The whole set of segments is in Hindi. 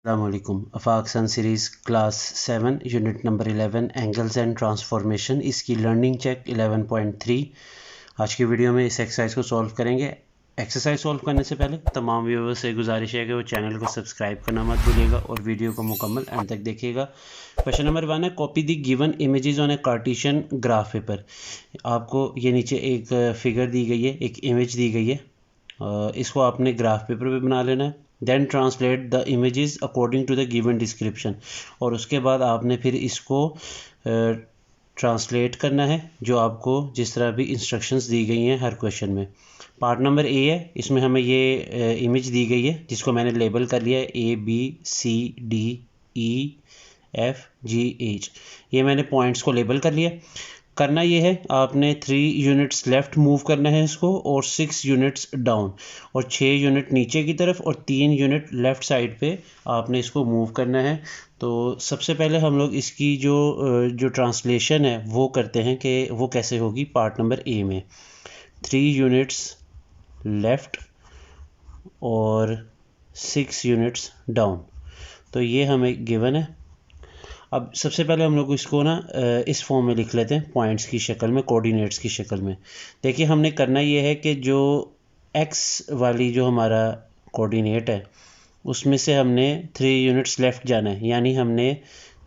अस्सलामुअलैकुम। Afaq sun series class 7 unit number 11 angles and transformation, इसकी लर्निंग चेक 11.3। आज की वीडियो में इस एक्सरसाइज को सॉल्व करेंगे। एक्सरसाइज सॉल्व करने से पहले तमाम व्यूअर्स से गुजारिश है कि वो चैनल को सब्सक्राइब करना मत भूलिएगा और वीडियो को मुकम्मल एंड तक देखिएगा। क्वेश्चन नंबर 1 है, copy the given images on A Cartesian graph paper. आपको ये नीचे एक फिगर दी गई है, एक इमेज दी गई है, इसको आपने ग्राफ पेपर पे बना लेना है। Then translate the images according to the given description, और उसके बाद आपने फिर इसको ट्रांसलेट करना है जो आपको जिस तरह भी इंस्ट्रक्शंस दी गई हैं हर क्वेश्चन में। पार्ट नंबर ए है, इसमें हमें ये इमेज दी गई है जिसको मैंने लेबल कर लिया है ABCDEFGH। ये मैंने पॉइंट्स को लेबल कर लिया। करना ये है, आपने 3 यूनिट्स लेफ़्ट मूव करना है इसको, और 6 यूनिट्स डाउन, और 6 यूनिट नीचे की तरफ, और 3 यूनिट लेफ़्ट साइड पे आपने इसको मूव करना है। तो सबसे पहले हम लोग इसकी जो ट्रांसलेशन है वो करते हैं कि वो कैसे होगी। पार्ट नंबर ए में 3 यूनिट्स लेफ़्ट और 6 यूनिट्स डाउन, तो ये हमें गिवन है। अब सबसे पहले हम लोग इसको ना इस फॉर्म में लिख लेते हैं, पॉइंट्स की शक्ल में, कोऑर्डिनेट्स की शक्ल में। देखिए, हमने करना ये है कि जो एक्स वाली जो हमारा कोऑर्डिनेट है उसमें से हमने 3 यूनिट्स लेफ़्ट जाना है, यानी हमने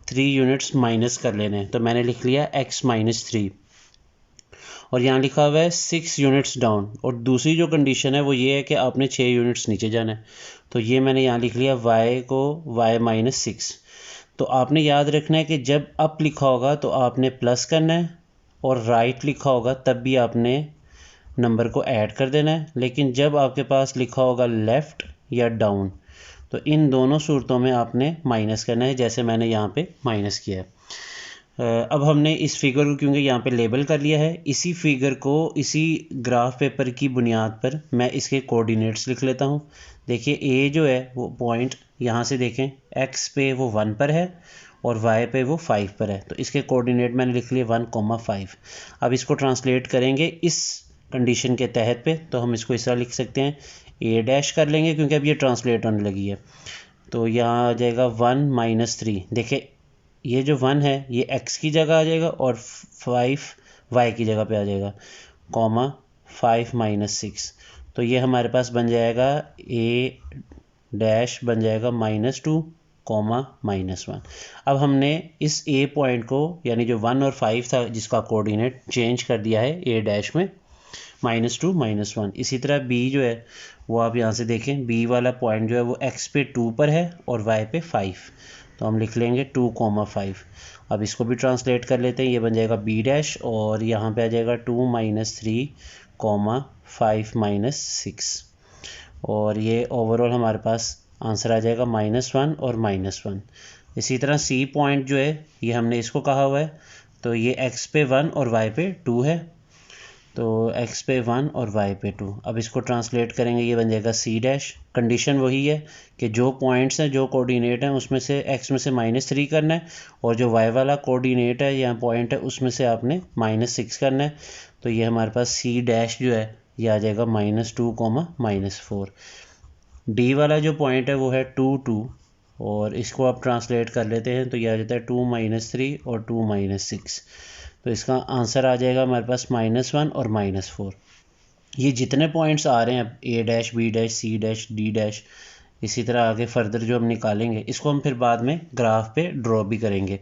3 यूनिट्स माइनस कर लेने हैं। तो मैंने लिख लिया x-3, और यहाँ लिखा हुआ है 6 यूनिट्स डाउन, और दूसरी जो कंडीशन है वो ये है कि आपने 6 यूनिट्स नीचे जाना है। तो ये मैंने यहाँ लिख लिया y को y-6। तो आपने याद रखना है कि जब अप लिखा होगा तो आपने प्लस करना है, और राइट लिखा होगा तब भी आपने नंबर को ऐड कर देना है। लेकिन जब आपके पास लिखा होगा लेफ़्ट या डाउन, तो इन दोनों सूरतों में आपने माइनस करना है, जैसे मैंने यहाँ पे माइनस किया है। अब हमने इस फिगर को क्योंकि यहाँ पे लेबल कर लिया है, इसी फिगर को इसी ग्राफ पेपर की बुनियाद पर मैं इसके कोऑर्डिनेट्स लिख लेता हूँ। देखिए, ए जो है वो पॉइंट यहाँ से देखें, एक्स पे वो 1 पर है और वाई पे वो 5 पर है, तो इसके कोऑर्डिनेट मैंने लिख लिए 1,5। अब इसको ट्रांसलेट करेंगे इस कंडीशन के तहत पे, तो हम इसको इस तरह लिख सकते हैं, ए डैश कर लेंगे क्योंकि अब ये ट्रांसलेट होने लगी है। तो यहाँ आ जाएगा 1-3। देखिए, ये जो 1 है ये x की जगह आ जाएगा और 5 y की जगह पे आ जाएगा, कॉमा 5-6। तो ये हमारे पास बन जाएगा a डैश बन जाएगा -2, -1। अब हमने इस a पॉइंट को, यानी जो 1 और 5 था जिसका कोऑर्डिनेट, चेंज कर दिया है a डैश में -2, -1। इसी तरह b जो है वो आप यहाँ से देखें, b वाला पॉइंट जो है वो x पे 2 पर है और y पे 5, तो हम लिख लेंगे 2,5। अब इसको भी ट्रांसलेट कर लेते हैं, ये बन जाएगा b डैश, और यहाँ पे आ जाएगा 2-3, 5-6, और ये ओवरऑल हमारे पास आंसर आ जाएगा -1 और -1। इसी तरह c पॉइंट जो है ये हमने इसको कहा हुआ है, तो ये x पे 1 और y पे 2 है, तो x पे 1 और y पे 2। अब इसको ट्रांसलेट करेंगे, ये बन जाएगा c डैश। कंडीशन वही है कि जो पॉइंट्स हैं, जो कोऑर्डिनेट हैं, उसमें से x में से -3 करना है, और जो y वाला कोऑर्डिनेट है या पॉइंट है उसमें से आपने -6 करना है। तो ये हमारे पास c डैश जो है ये आ जाएगा -2, -4। d वाला जो पॉइंट है वो है 2, और इसको आप ट्रांसलेट कर लेते हैं तो ये आ जाता है 2-3 और 2-6। तो इसका आंसर आ जाएगा हमारे पास -1 और -4। ये जितने पॉइंट्स आ रहे हैं, a dash, b dash, c dash, d dash, इसी तरह आगे फर्दर जो हम निकालेंगे, इसको हम फिर बाद में ग्राफ पे ड्रॉ भी करेंगे।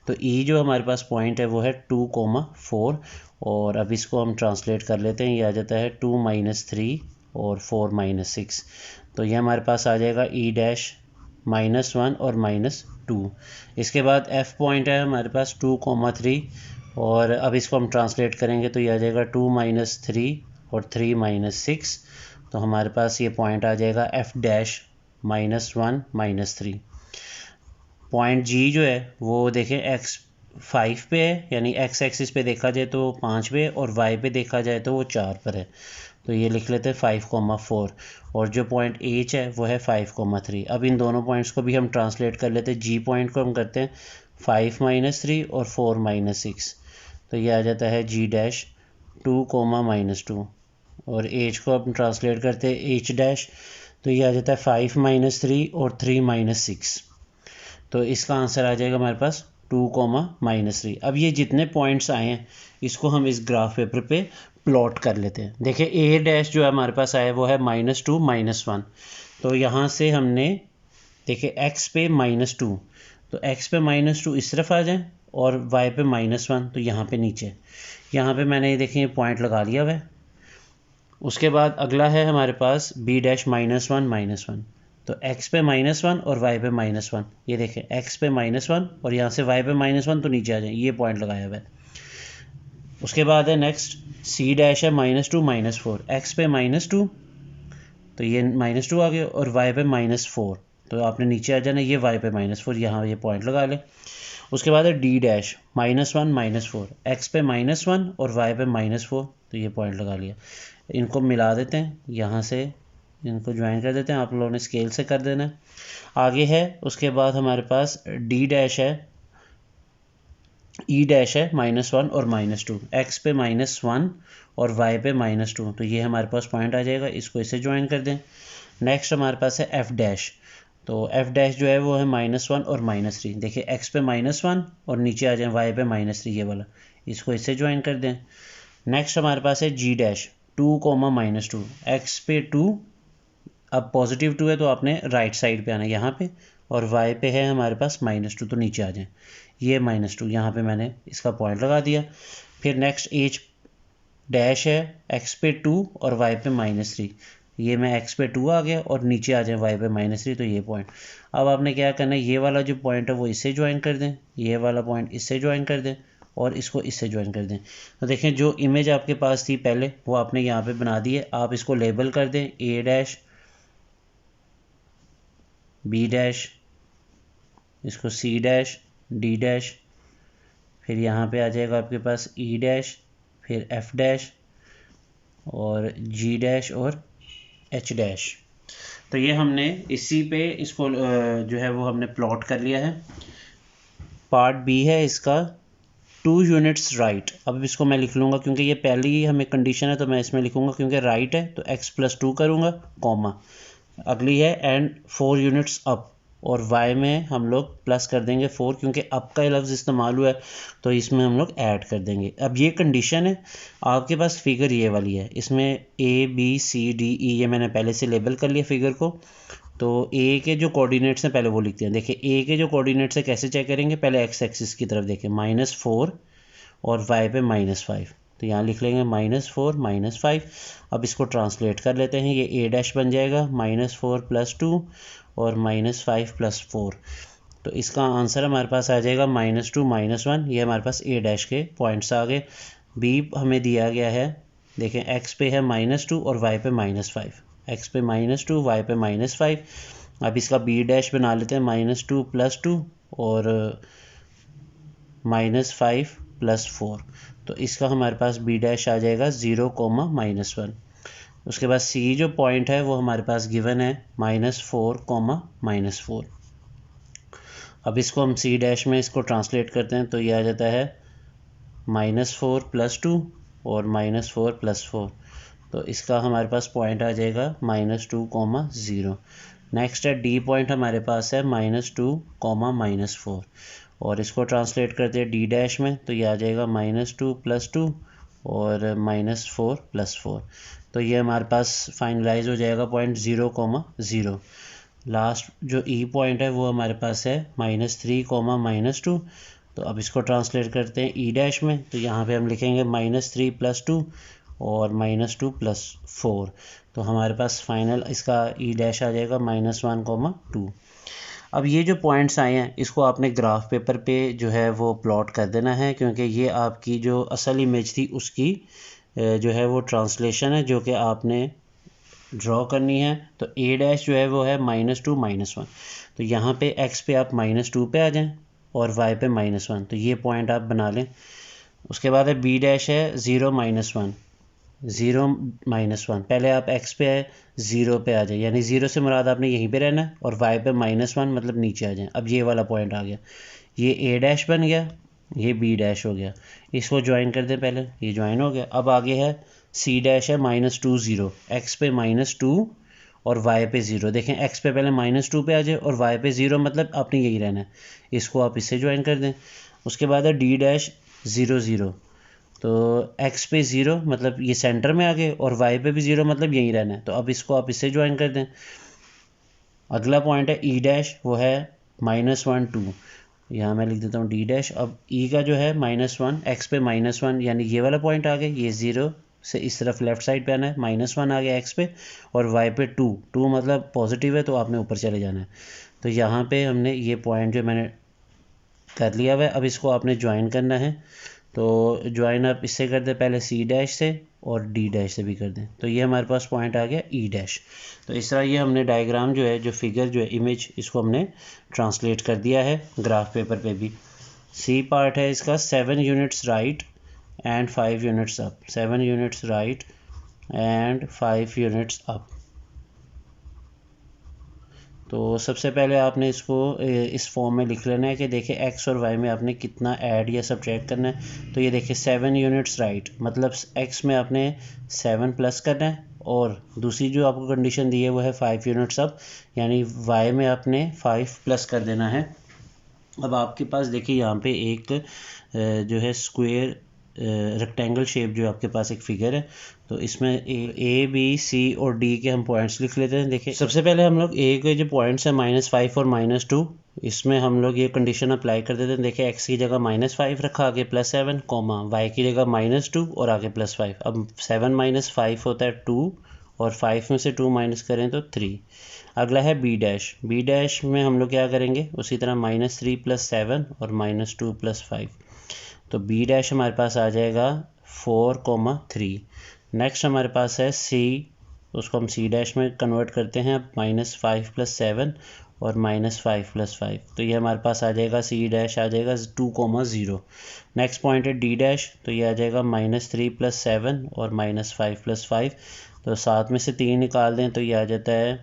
तो e जो हमारे पास पॉइंट है वो है 2,4, और अब इसको हम ट्रांसलेट कर लेते हैं, ये आ जाता है 2-3 और 4-6। तो ये हमारे पास आ जाएगा e डैश -1 और -2। इसके बाद f पॉइंट है हमारे पास 2,3, और अब इसको हम ट्रांसलेट करेंगे तो ये आ जाएगा 2-3 और 3-6। तो हमारे पास ये पॉइंट आ जाएगा f डैश -1 -3। पॉइंट g जो है वो देखें x 5 पे है, यानी x एक्सिस पे देखा जाए तो 5 पे, और y पे देखा जाए तो वो 4 पर है, तो ये लिख लेते हैं 5,4। और जो पॉइंट h है वो है 5,3। अब इन दोनों पॉइंट्स को भी हम ट्रांसलेट कर लेते हैं। g पॉइंट को हम करते हैं 5-3 और 4-6, तो ये आ जाता है g डैश 2, -2, और h को हम ट्रांसलेट करते हैं h डैश, तो ये आ जाता है 5 माइनस 3 और 3 माइनस 6। तो इसका आंसर आ जाएगा हमारे पास 2, -3। अब ये जितने पॉइंट्स आए हैं इसको हम इस ग्राफ पेपर पे प्लॉट कर लेते हैं। देखिए ए डैश जो है हमारे पास आया वो है -2 -1। तो यहाँ से हमने देखिए x पे -2, तो x पे -2 इस तरफ आ जाए और y पे -1 तो यहाँ पे नीचे। यहाँ पे मैंने देखिए पॉइंट लगा लिया हुआ है। उसके बाद अगला है हमारे पास b डैश -1 -1। तो x पे -1 और y पे -1, ये देखें x पे -1 और यहाँ से y पे -1 तो नीचे आ जाए, ये पॉइंट लगाया हुआ है। उसके बाद है नेक्स्ट c डैश है -2 -4, x पे -2 तो ये -2 आ गया और y पे -4 तो आपने नीचे आ जाना, ये y पे -4, यहाँ ये पॉइंट लगा लें। उसके बाद है d डैश -1 -4, x पे -1 और y पे -4 तो ये पॉइंट लगा लिया। इनको मिला देते हैं, यहाँ से इनको ज्वाइन कर देते हैं, आप लोगों ने स्केल से कर देना है। आगे है उसके बाद हमारे पास d डैश है, e डैश है -1 और -2, x पे -1 और y पे -2 तो ये हमारे पास पॉइंट आ जाएगा, इसको इसे ज्वाइन कर दें। नेक्स्ट हमारे पास है f डैश, तो f डैश जो है वो है -1 और -3। देखिए x पे -1 और नीचे आ जाए y पे -3, ये वाला, इसको इससे ज्वाइन कर दें। नेक्स्ट हमारे पास है g डैश 2, -2, x पे 2, अब पॉजिटिव 2 है तो आपने राइट साइड पे आना है यहाँ पे, और y पे है हमारे पास -2 तो नीचे आ जाए, ये -2, यहाँ पे मैंने इसका पॉइंट लगा दिया। फिर नेक्स्ट h डैश है x पे 2 और y पे -3, ये मैं x पे 2 आ गया और नीचे आ जाए y पे -3 तो ये पॉइंट। अब आपने क्या करना है, ये वाला जो पॉइंट है वो इससे ज्वाइन कर दें, ये वाला पॉइंट इससे ज्वाइन कर दें और इसको इससे ज्वाइन कर दें। तो देखें जो इमेज आपके पास थी पहले वो आपने यहाँ पे बना दी है। आप इसको लेबल कर दें a डैश, b डैश, इसको c डैश, d डैश, फिर यहाँ पे आ जाएगा आपके पास e डैश, फिर f डैश और g डैश और h डैश। तो ये हमने इसी पे इसको जो है वो हमने प्लॉट कर लिया है। पार्ट बी है इसका 2 यूनिट्स राइट। अब इसको मैं लिख लूँगा क्योंकि ये पहली ही हमें कंडीशन है तो मैं इसमें लिखूँगा क्योंकि राइट है तो x + 2 करूँगा, कॉमा। अगली है एंड 4 यूनिट्स अप, और y में हम लोग प्लस कर देंगे 4 क्योंकि अप का लफ्ज़ इस्तेमाल हुआ है तो इसमें हम लोग ऐड कर देंगे। अब ये कंडीशन है, आपके पास फिगर ये वाली है, इसमें a b c d e ये मैंने पहले से लेबल कर लिया फिगर को। तो a के जो कोऑर्डिनेट्स हैं पहले वो लिखते हैं। देखिए a के जो कोऑर्डिनेट्स है कैसे चेक करेंगे, पहले x एक्सिस की तरफ देखें, -4 और y पे -5, तो यहाँ लिख लेंगे -4 -5। अब इसको ट्रांसलेट कर लेते हैं, ये a डैश बन जाएगा -4 + 2 और -5 + 4। तो इसका आंसर हमारे पास आ जाएगा -2 -1। ये हमारे पास a डैश के पॉइंट्स आ गए। b हमें दिया गया है, देखें x पे है -2 और y पे -5, x पे -2 y पे -5। अब इसका b डैश बना लेते हैं, -2 + 2 और -5 + 4। तो इसका हमारे पास b डैश आ जाएगा 0, -1। उसके बाद c जो पॉइंट है वो हमारे पास गिवन है -4, -4। अब इसको हम c डैश में इसको ट्रांसलेट करते हैं तो ये आ जाता है -4 + 2 और -4 + 4। तो इसका हमारे पास पॉइंट आ जाएगा -2, 0। नेक्स्ट है d पॉइंट हमारे पास है -2, -4, और इसको ट्रांसलेट करते हैं d डैश में तो ये आ जाएगा -2 + 2 और -4 + 4। तो ये हमारे पास फाइनलाइज हो जाएगा पॉइंट 0, 0। लास्ट जो e पॉइंट है वो हमारे पास है -3, -2। तो अब इसको ट्रांसलेट करते हैं e डैश में, तो यहाँ पे हम लिखेंगे -3 + 2 और -2 + 4। तो हमारे पास फाइनल इसका e डैश आ जाएगा -1, 2। अब ये जो पॉइंट्स आए हैं इसको आपने ग्राफ पेपर पे जो है वो प्लॉट कर देना है, क्योंकि ये आपकी जो असल इमेज थी उसकी जो है वो ट्रांसलेशन है जो कि आपने ड्रॉ करनी है। तो a डैश जो है वो है -2 -1, तो यहाँ पे x पे आप -2 पे आ जाएं और y पे -1, तो ये पॉइंट आप बना लें। उसके बाद है b डैश है 0 -1, 0 -1, पहले आप x पे 0 पे आ जाए, यानी 0 से मुराद आपने यहीं पे रहना है और y पे -1 मतलब नीचे आ जाए। अब ये वाला पॉइंट आ गया, ये a डैश बन गया, ये b डैश हो गया। इसको ज्वाइन कर दें, पहले ये ज्वाइन हो गया। अब आगे है c डैश है -2 0, x पे -2 और y पे 0। देखें x पे पहले -2 पे आ जाए और y पे 0, मतलब आपने यही रहना है। इसको आप इससे ज्वाइन कर दें। उसके बाद है d डैश 0 0, तो x पे 0 मतलब ये सेंटर में आ गए और y पे भी 0 मतलब यही रहना है, तो अब इसको आप इससे ज्वाइन कर दें। अगला पॉइंट है e डैश, वो है -1 2, यहाँ मैं लिख देता हूँ d डैश। अब e का जो है -1, x पे -1 यानी ये वाला पॉइंट आ गया, ये 0 से इस तरफ लेफ्ट साइड पे आना है, -1 आ गया x पे, और y पे 2 मतलब पॉजिटिव है तो आपने ऊपर चले जाना है। तो यहाँ पे हमने ये पॉइंट जो मैंने कर लिया हुआ है, अब इसको आपने ज्वाइन करना है। तो ज्वाइन आप इससे कर दें, पहले सी डैश से और डी डैश से भी कर दें, तो ये हमारे पास पॉइंट आ गया ई डैश। तो इस तरह ये हमने डायग्राम जो है, जो फिगर जो है, इमेज, इसको हमने ट्रांसलेट कर दिया है ग्राफ पेपर पे भी। सी पार्ट है इसका 7 units right and 5 units up, 7 units right and 5 units up. तो सबसे पहले आपने इसको इस फॉर्म में लिख लेना है कि देखिए एक्स और वाई में आपने कितना ऐड या सब्ट्रैक्ट करना है। तो ये देखिए 7 यूनिट्स राइट, मतलब एक्स में आपने 7 प्लस करना है, और दूसरी जो आपको कंडीशन दी है वो है 5 यूनिट्स अप, यानी वाई में आपने 5 प्लस कर देना है। अब आपके पास देखिए यहाँ पे एक जो है स्क्वायर रेक्टेंगल शेप जो आपके पास एक फिगर है, तो इसमें ए बी सी और डी के हम पॉइंट्स लिख लेते हैं। देखिए सबसे पहले हम लोग ए के जो पॉइंट्स हैं -5 और -2, इसमें हम लोग ये कंडीशन अप्लाई कर देते हैं। देखिए एक्स की जगह -5 रखा, आगे +7, कॉमा वाई की जगह -2 और आगे +5। अब 7 - 5 होता है 2, और 5 में से 2 माइनस करें तो 3। अगला है बी डैश, बी डैश में हम लोग क्या करेंगे, उसी तरह -3 + 7 और -2 + 5, तो बी डैश हमारे पास आ जाएगा 4, 3। नेक्स्ट हमारे पास है सी, उसको हम सी डैश में कन्वर्ट करते हैं। अब -5 + 7 और -5 + 5, तो ये हमारे पास आ जाएगा सी डैश आ जाएगा 2, 0। नेक्स्ट पॉइंट है डी डैश, तो ये आ जाएगा -3 + 7 और -5 + 5, तो 7 में से 3 निकाल दें तो ये आ जाता है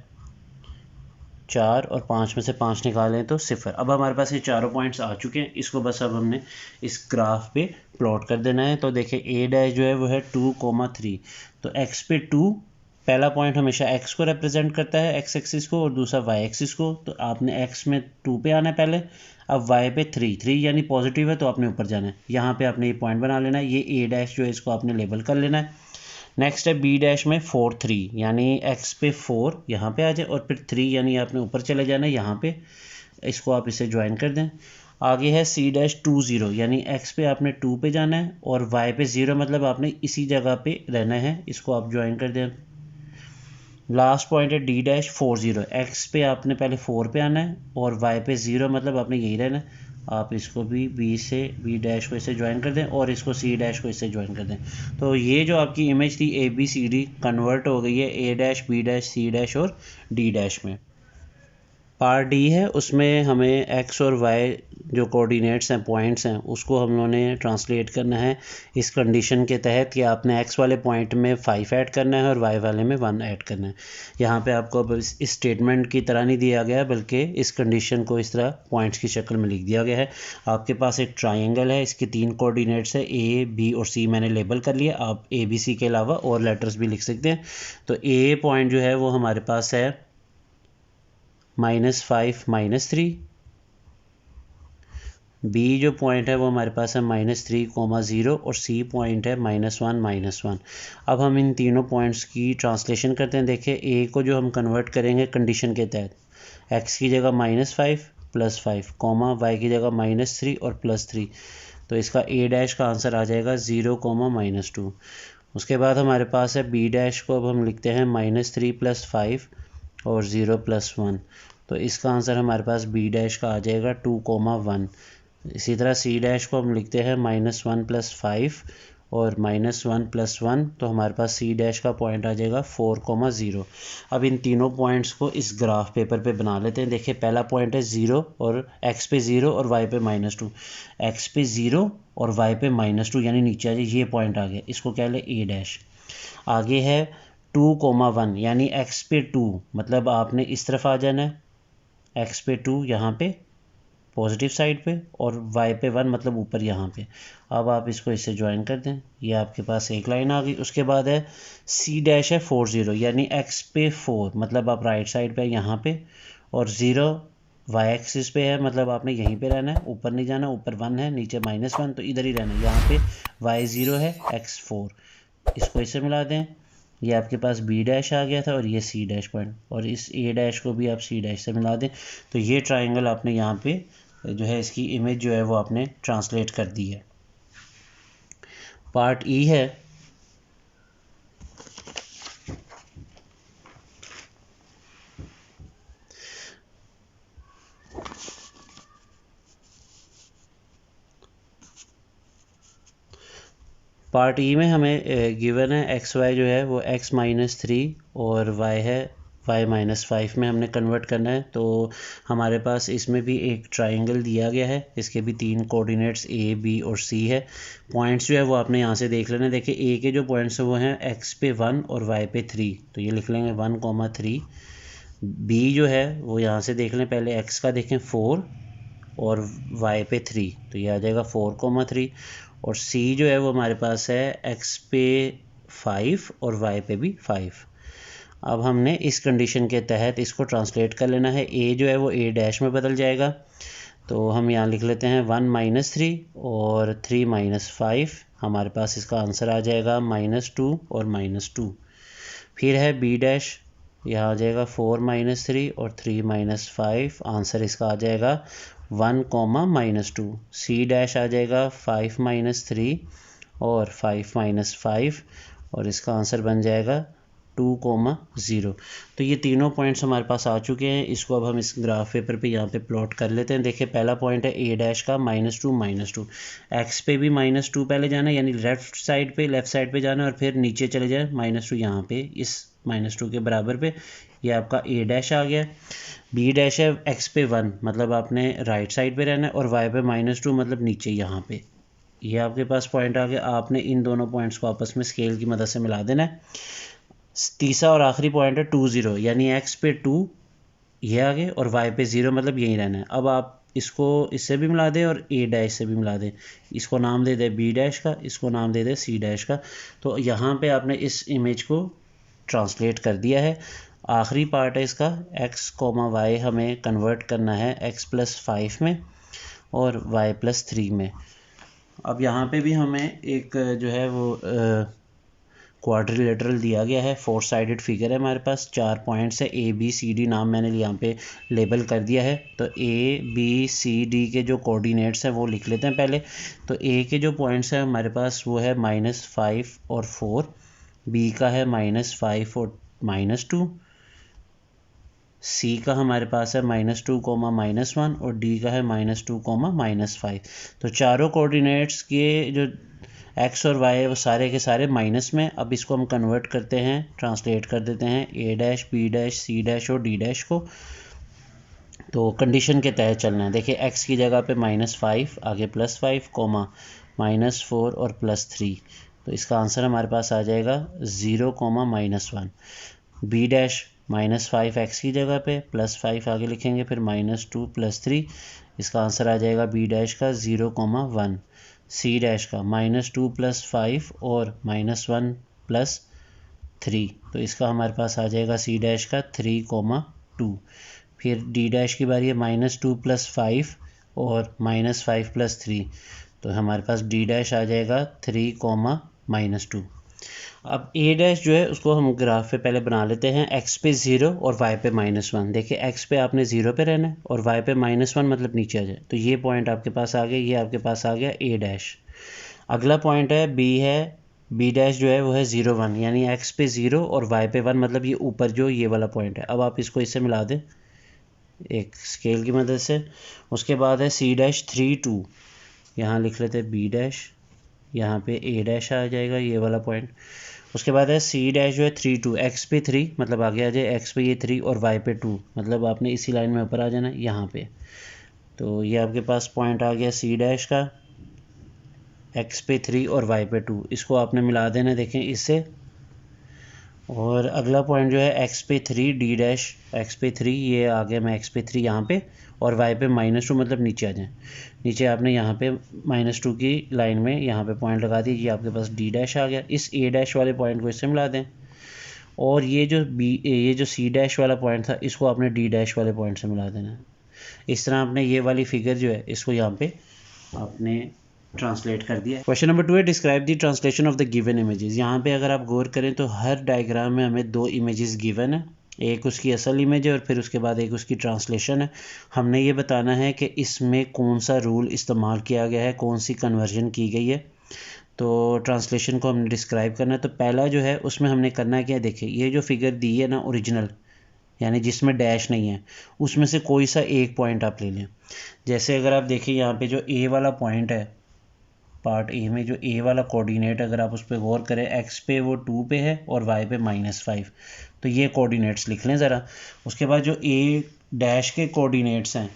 4, और 5 में से 5 निकालें तो 0। अब हमारे पास ये चारों पॉइंट्स आ चुके हैं, इसको बस अब हमने इस ग्राफ पे प्लॉट कर देना है। तो देखिए ए डैश जो है वो है 2, 3, तो एक्स पे 2, पहला पॉइंट हमेशा एक्स को रिप्रेजेंट करता है, एक्स एक्सिस को, और दूसरा वाई एक्सिस को। तो आपने एक्स में 2 पे आना है पहले, अब वाई पे 3 यानी पॉजिटिव है तो आपने ऊपर जाना है। यहाँ पे आपने ये पॉइंट बना लेना है, ये ए डैश जो है इसको आपने लेबल कर लेना है। नेक्स्ट है बी डैश में 4, 3, यानी एक्स पे 4 यहाँ पे आ जाए, और फिर 3 यानी आपने ऊपर चले जाना है यहाँ पे, इसको आप इसे ज्वाइन कर दें। आगे है सी डैश 2, 0, यानी एक्स पे आपने 2 पे जाना है और वाई पे 0 मतलब आपने इसी जगह पे रहना है, इसको आप ज्वाइन कर दें। लास्ट पॉइंट है डी डैश 4, 0, एक्स पे आपने पहले 4 पे आना है और वाई पे 0 मतलब आपने यही रहना है। आप इसको भी बी डैश को इससे ज्वाइन कर दें और इसको सी डैश को इससे ज्वाइन कर दें। तो ये जो आपकी इमेज थी A B C D convert हो गई है A dash, B dash, C dash और डी डैश में। पार्ट डी है, उसमें हमें एक्स और वाई जो कोऑर्डिनेट्स हैं, पॉइंट्स हैं, उसको हम लोगों ने ट्रांसलेट करना है इस कंडीशन के तहत कि आपने एक्स वाले पॉइंट में 5 ऐड करना है और वाई वाले में 1 ऐड करना है। यहाँ पे आपको अब इस स्टेटमेंट की तरह नहीं दिया गया, बल्कि इस कंडीशन को इस तरह पॉइंट्स की शक्ल में लिख दिया गया है। आपके पास एक ट्राइंगल है, इसके 3 कोऑर्डिनेट्स है, ए बी और सी मैंने लेबल कर लिया। आप ए बी सी के अलावा और लेटर्स भी लिख सकते हैं। तो ए पॉइंट जो है वो हमारे पास है -5, -3, बी जो पॉइंट है वो हमारे पास है -3, 0, और सी पॉइंट है -1, -1। अब हम इन तीनों पॉइंट्स की ट्रांसलेशन करते हैं। देखिए ए को जो हम कन्वर्ट करेंगे कंडीशन के तहत, एक्स की जगह -5 + 5, वाई की जगह -3 और +3, तो इसका ए डैश का आंसर आ जाएगा 0, -2। उसके बाद हमारे पास है बी डैश को अब हम लिखते हैं -3 + 5 और 0 + 1, तो इसका आंसर हमारे पास बी डैश का आ जाएगा 2, 1। इसी तरह सी डैश को हम लिखते हैं -1 + 5 और -1 + 1, तो हमारे पास सी डैश का पॉइंट आ जाएगा 4, 0। अब इन तीनों पॉइंट्स को इस ग्राफ पेपर पे बना लेते हैं। देखिए पहला पॉइंट है 0 और एक्स पे 0 और वाई पे -2, एक्स पे 0 और वाई पे -2 यानी नीचे आ जाए, ये पॉइंट आ गया, इसको क्या ले ए डैश। आगे है 2, 1 यानी एक्स पे 2 मतलब आपने इस तरफ आ जाना है, एक्स पे 2 यहाँ पे, पॉजिटिव साइड पे और y पे 1 मतलब ऊपर यहाँ पे। अब आप इसको इससे ज्वाइन कर दें, ये आपके पास एक लाइन आ गई। उसके बाद है c डैश है 4 0 यानी x पे 4 मतलब आप राइट साइड पे यहाँ पे, और 0 y एक्सिस पे है मतलब आपने यहीं पे रहना है, ऊपर नहीं जाना। ऊपर 1 है, नीचे -1 तो इधर ही रहना है। यहाँ पे y 0 है, x 4, इसको इससे मिला दें, ये आपके पास b डैश आ गया था और ये c डैश पॉइंट, और इस a डैश को भी आप c डैश से मिला दें। तो ये ट्राइंगल आपने यहाँ पे जो है इसकी इमेज जो है वो आपने ट्रांसलेट कर दी है। पार्ट ई है, पार्ट ई में हमें गिवन है एक्स वाई जो है वो x-3 और y है y-5 में हमने कन्वर्ट करना है। तो हमारे पास इसमें भी एक ट्राइंगल दिया गया है, इसके भी 3 कोऑर्डिनेट्स a b और c है। पॉइंट्स जो है वो आपने यहाँ से देख लेना है। देखिए a के जो पॉइंट्स हैं वो हैं x पे 1 और y पे 3, तो ये लिख लेंगे 1,3। b जो है वो यहाँ से देख लें, पहले x का देखें 4 और y पे 3, तो ये आ जाएगा 4,3। और c जो है वो हमारे पास है x पे 5 और y पे भी 5। अब हमने इस कंडीशन के तहत इसको ट्रांसलेट कर लेना है। a जो है वो a डैश में बदल जाएगा, तो हम यहाँ लिख लेते हैं 1 - 3 और 3 - 5, हमारे पास इसका आंसर आ जाएगा -2 और -2। फिर है b डैश, यहाँ आ जाएगा 4 - 3 और 3 - 5, आंसर इसका आ जाएगा 1, -2। c डैश आ जाएगा 5 - 3 और 5 - 5, और इसका आंसर बन जाएगा 2, 0। तो ये तीनों पॉइंट्स हमारे पास आ चुके हैं। इसको अब हम इस ग्राफ पेपर पे यहाँ पे प्लॉट कर लेते हैं। देखिए पहला पॉइंट है a डैश का -2 x पे भी -2 पहले जाना है, यानी लेफ़्ट साइड पे जाना है, और फिर नीचे चले जाए -2 यहाँ पे इस -2 के बराबर पे, ये आपका a डैश आ गया। b डैश है x पे 1 मतलब आपने राइट साइड पे रहना है, और y पे -2 मतलब नीचे यहाँ पे, ये आपके पास पॉइंट आ गया। आपने इन दोनों पॉइंट्स को आपस में स्केल की मदद से मिला देना है। तीसरा और आखिरी पॉइंट है 2 0 यानी x पे 2 ये आ गए और y पे 0 मतलब यहीं रहना है। अब आप इसको इससे भी मिला दें और a डैश से भी मिला दें, इसको नाम दे दें b डैश का, इसको नाम दे दें c डैश का। तो यहाँ पे आपने इस इमेज को ट्रांसलेट कर दिया है। आखिरी पार्ट है इसका, x, y हमें कन्वर्ट करना है x+5 में और y+3 में। अब यहाँ पे भी हमें एक जो है वो क्वाड्रिलेटरल दिया गया है, 4 साइडेड फिगर है हमारे पास, 4 पॉइंट्स है a b c d, नाम मैंने यहाँ पे लेबल कर दिया है। तो a b c d के जो कोऑर्डिनेट्स हैं वो लिख लेते हैं पहले। तो a के जो पॉइंट्स हैं हमारे पास वो है -5 और 4, b का है -5 और -2, c का हमारे पास है -2, -1 और d का है -2, -5। तो चारों कोऑर्डिनेट्स के जो x और y है वो सारे के सारे माइनस में। अब इसको हम कन्वर्ट करते हैं, ट्रांसलेट कर देते हैं a dash, b dash, c dash और d डैश को। तो कंडीशन के तहत चलना है। देखिए x की जगह पे -5, आगे +5, -4 और +3, तो इसका आंसर हमारे पास आ जाएगा 0, -1। b डैश -5 x की जगह पे, +5 आगे लिखेंगे, फिर -2 +3, इसका आंसर आ जाएगा b डैश का 0, 1। c डैश का -2 + 5 और -1 + 3, तो इसका हमारे पास आ जाएगा c डैश का 3, 2। फिर d डैश की बारी है, -2 + 5 और -5 + 3, तो हमारे पास d डैश आ जाएगा 3, -2। अब a डैश जो है उसको हम ग्राफ पे पहले बना लेते हैं, x पे 0 और y पे -1। देखिए x पे आपने 0 पे रहना है और y पे -1 मतलब नीचे आ जाए, तो ये पॉइंट आपके पास आ गया, ये आपके पास आ गया a डैश। अगला पॉइंट है b डैश जो है वो है 0, 1 यानी x पे 0 और y पे 1 मतलब ये ऊपर जो ये वाला पॉइंट है। अब आप इसको इससे मिला दें एक स्केल की मदद से। उसके बाद है c डैश 3, 2, यहाँ लिख लेते हैं b डैश, यहाँ पे a डैश आ जाएगा ये वाला पॉइंट। उसके बाद है c डैश जो है 3, 2, x पे 3 मतलब आगे आ जाए, x पे ये 3 और y पे 2 मतलब आपने इसी लाइन में ऊपर आ जाना यहाँ पे। तो ये आपके पास पॉइंट आ गया c डैश का, x पे 3 और y पे 2, इसको आपने मिला देना देखें इससे, और अगला पॉइंट जो है एक्स पे 3 डी डैश, एक्स पे 3 ये आ गया, मैं एक्स पे 3 यहाँ पे, और वाई पे -2 मतलब नीचे आ जाए। नीचे आपने यहाँ पे -2 की लाइन में यहाँ पे पॉइंट लगा दीजिए, आपके पास डी डैश आ गया। इस ए डैश वाले पॉइंट को इससे मिला दें, और ये जो सी डैश वाला पॉइंट था इसको आपने डी डैश वाले पॉइंट से मिला देना है। इस तरह आपने ये वाली फिगर जो है इसको यहाँ पे आपने ट्रांसलेट कर दिया। क्वेश्चन नंबर 2 है, describe the translation of the given images. यहाँ पे अगर आप गौर करें तो हर डायग्राम में हमें 2 इमेजेस गिवन है, एक उसकी असल इमेज है और फिर उसके बाद एक उसकी ट्रांसलेशन है। हमने ये बताना है कि इसमें कौन सा रूल इस्तेमाल किया गया है, कौन सी कन्वर्जन की गई है। तो ट्रांसलेशन को हमने डिस्क्राइब करना है। तो पहला जो है उसमें हमने करना क्या, देखिए ये जो फिगर दी है ना ओरिजिनल, यानी जिसमें डैश नहीं है, उसमें से कोई सा एक पॉइंट आप ले लें। जैसे अगर आप देखिए यहाँ पे जो ए वाला पॉइंट है, पार्ट ए में जो ए वाला कोऑर्डिनेट, अगर आप उस पर गौर करें, एक्स पे वो 2 पे है और वाई पे -5, तो ये कोऑर्डिनेट्स लिख लें ज़रा। उसके बाद जो ए डैश के कोऑर्डिनेट्स हैं,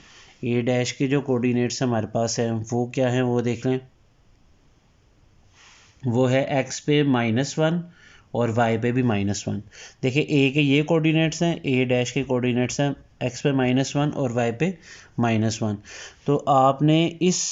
ए डैश के जो कोऑर्डिनेट्स हमारे पास हैं वो क्या हैं, वो देख लें। वो है एक्स पे -1 और वाई पे भी -1। देखिए ए के ये कोऑर्डिनेट्स हैं, ए डैश के कोऑर्डिनेट्स हैं एक्स पे -1 और वाई पे -1। तो आपने इस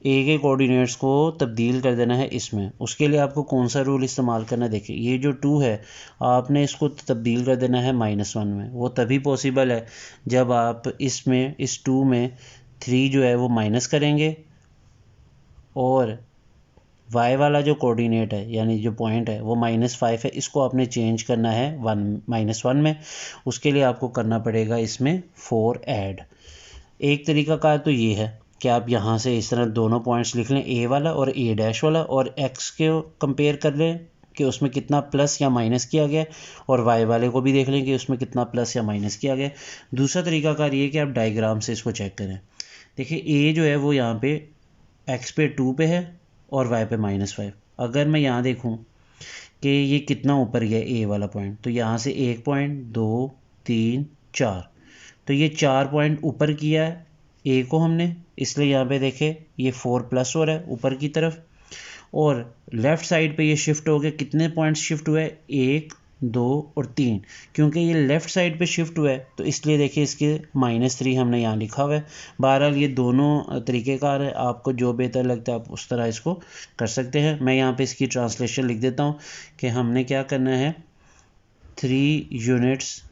ए के कोऑर्डिनेट्स को तब्दील कर देना है इसमें। उसके लिए आपको कौन सा रूल इस्तेमाल करना है, देखिए ये जो 2 है आपने इसको तब्दील कर देना है -1 में। वो तभी पॉसिबल है जब आप इसमें इस 2 में 3 जो है वो माइनस करेंगे, और y वाला जो कोऑर्डिनेट है यानी जो पॉइंट है वो -5 है, इसको आपने चेंज करना है -1 में। उसके लिए आपको करना पड़ेगा इसमें 4 ऐड। एक तरीका कार तो ये है कि आप यहाँ से इस तरह दोनों पॉइंट्स लिख लें, ए वाला और ए डैश वाला, और एक्स के कंपेयर कर लें कि उसमें कितना प्लस या माइनस किया गया, और वाई वाले को भी देख लें कि उसमें कितना प्लस या माइनस किया गया। दूसरा तरीका कार ये कि आप डायग्राम से इसको चेक करें। देखिए ए जो है वो यहाँ पे एक्स पे 2 पे है और वाई पे -5। अगर मैं यहाँ देखूँ कि ये कितना ऊपर गया ए वाला पॉइंट, तो यहाँ से 1 पॉइंट 2 3 4, तो ये 4 पॉइंट ऊपर किया है ए को हमने, इसलिए यहाँ पे देखे ये 4 प्लस हो रहा है ऊपर की तरफ। और लेफ़्ट साइड पे ये शिफ्ट हो गया, कितने पॉइंट्स शिफ्ट हुए, 1 2 और 3। क्योंकि ये लेफ़्ट साइड पे शिफ्ट हुआ है तो इसलिए देखिए इसके -3 हमने यहाँ लिखा हुआ है। बहरहाल ये दोनों तरीक़ेकार है, आपको जो बेहतर लगता है आप उस तरह इसको कर सकते हैं। मैं यहाँ पे इसकी ट्रांसलेशन लिख देता हूँ कि हमने क्या करना है, 3 units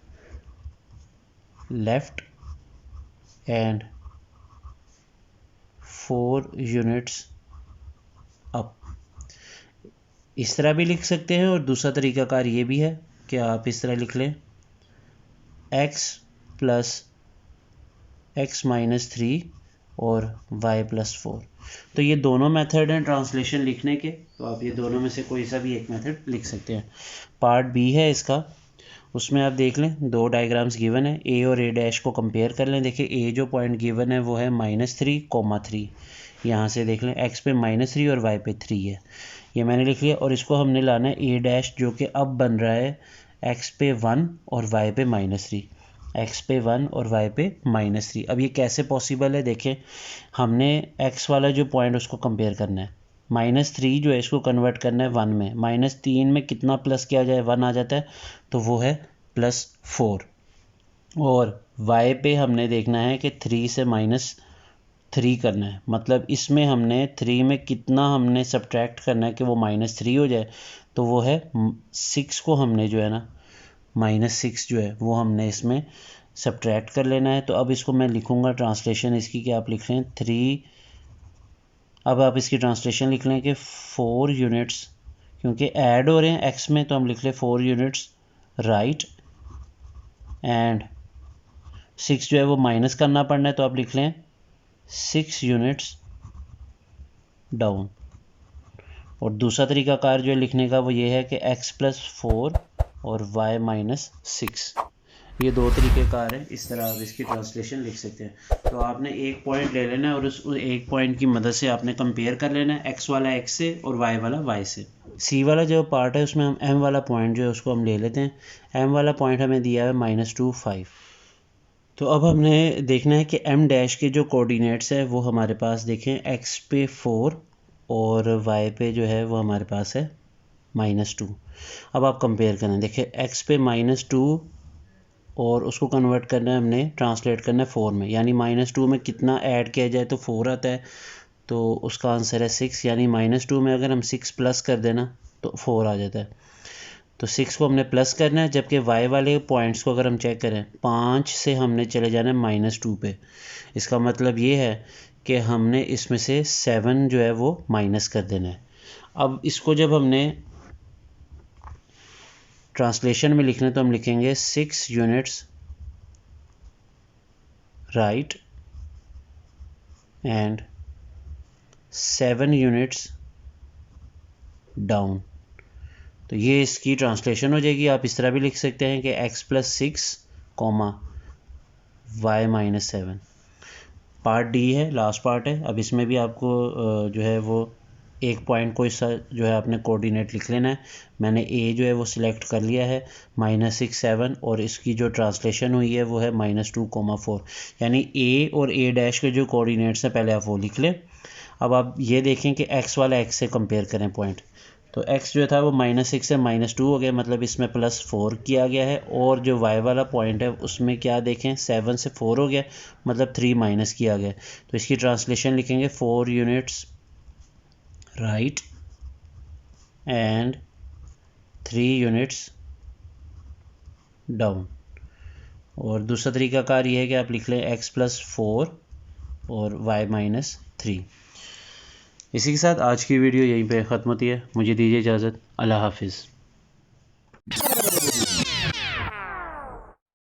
left and 4 units up, इस तरह भी लिख सकते हैं। और दूसरा तरीकाकार ये भी है कि आप इस तरह लिख लें, x प्लस x -3 और y + 4। तो ये दोनों मेथड हैं ट्रांसलेशन लिखने के, तो आप ये दोनों में से कोई सा भी एक मेथड लिख सकते हैं। पार्ट बी है इसका, उसमें आप देख लें 2 डायग्राम्स गिवन है, ए और ए डैश को कंपेयर कर लें। देखिए ए जो पॉइंट गिवन है वो है -3, 3। यहाँ से देख लें x पे -3 और y पे 3 है, ये मैंने लिख लिया। और इसको हमने लाना है ए डैश जो कि अब बन रहा है x पे 1 और y पे -3, x पे 1 और y पे -3। अब ये कैसे पॉसिबल है, देखें हमने x वाला जो पॉइंट उसको कंपेयर करना है, -3 जो है इसको कन्वर्ट करना है 1 में, -3 में कितना प्लस किया जाए 1 आ जाता है, तो वो है +4। और y पे हमने देखना है कि 3 से -3 करना है, मतलब इसमें हमने 3 में कितना हमने सब्ट्रैक्ट करना है कि वो -3 हो जाए, तो वो है 6 को हमने जो है ना -6 जो है वो हमने इसमें सब्ट्रैक्ट कर लेना है। तो अब इसको मैं लिखूँगा ट्रांसलेशन इसकी कि आप लिख लें 3, अब आप इसकी ट्रांसलेशन लिख लें कि 4 यूनिट्स, क्योंकि ऐड हो रहे हैं एक्स में तो हम लिख लें 4 यूनिट्स राइट एंड 6 जो है वो माइनस करना पड़ना है, तो आप लिख लें 6 यूनिट्स डाउन। और दूसरा तरीकाकार जो है लिखने का वो ये है कि x + 4 और y - 6, ये 2 तरीक़ेकार हैं, इस तरह आप इसकी ट्रांसलेशन लिख सकते हैं। तो आपने एक पॉइंट ले लेना है और उस एक पॉइंट की मदद से आपने कंपेयर कर लेना है, x वाला x से और y वाला y से। c वाला जो पार्ट है उसमें हम m वाला पॉइंट जो है उसको हम ले लेते हैं। m वाला पॉइंट हमें दिया है -2 5। तो अब हमने देखना है कि m डैश के जो कोऑर्डिनेट्स है वो हमारे पास देखें x पे 4 और y पे जो है वो हमारे पास है -2। अब आप कंपेयर करें, देखिए x पे -2 और उसको कन्वर्ट करना है हमने, ट्रांसलेट करना है 4 में, यानी -2 में कितना ऐड किया जाए तो 4 आता है, तो उसका आंसर है 6। यानी -2 में अगर हम 6 प्लस कर देना तो 4 आ जाता है। तो 6 को हमने प्लस करना है, जबकि y वाले पॉइंट्स को अगर हम चेक करें 5 से हमने चले जाना है -2 पे। इसका मतलब ये है कि हमने इसमें से 7 जो है वो माइनस कर देना है। अब इसको जब हमने ट्रांसलेशन में लिखना है तो हम लिखेंगे 6 units right and 7 units down. तो ये इसकी ट्रांसलेशन हो जाएगी। आप इस तरह भी लिख सकते हैं कि x + 6, y - 7। पार्ट डी है, लास्ट पार्ट है। अब इसमें भी आपको जो है वो एक पॉइंट को इस जो है आपने कोऑर्डिनेट लिख लेना है। मैंने ए जो है वो सिलेक्ट कर लिया है -6, 7, और इसकी जो ट्रांसलेशन हुई है वो है -2, 4। यानी ए और ए डैश के जो कोऑर्डिनेट्स हैं पहले आप वो लिख लें। अब आप ये देखें कि x वाला x से कंपेयर करें पॉइंट, तो x जो था वो -6 से -2 हो गया, मतलब इसमें +4 किया गया है। और जो y वाला पॉइंट है उसमें क्या देखें, 7 से 4 हो गया, मतलब 3 माइनस किया गया। तो इसकी ट्रांसलेशन लिखेंगे 4 units right and 3 units down. और दूसरा तरीकाकार ये है कि आप लिख लें x + 4 और y - 3। इसी के साथ आज की वीडियो यहीं पे ख़त्म होती है। मुझे दीजिए इजाज़त। अल्लाह हाफिज़।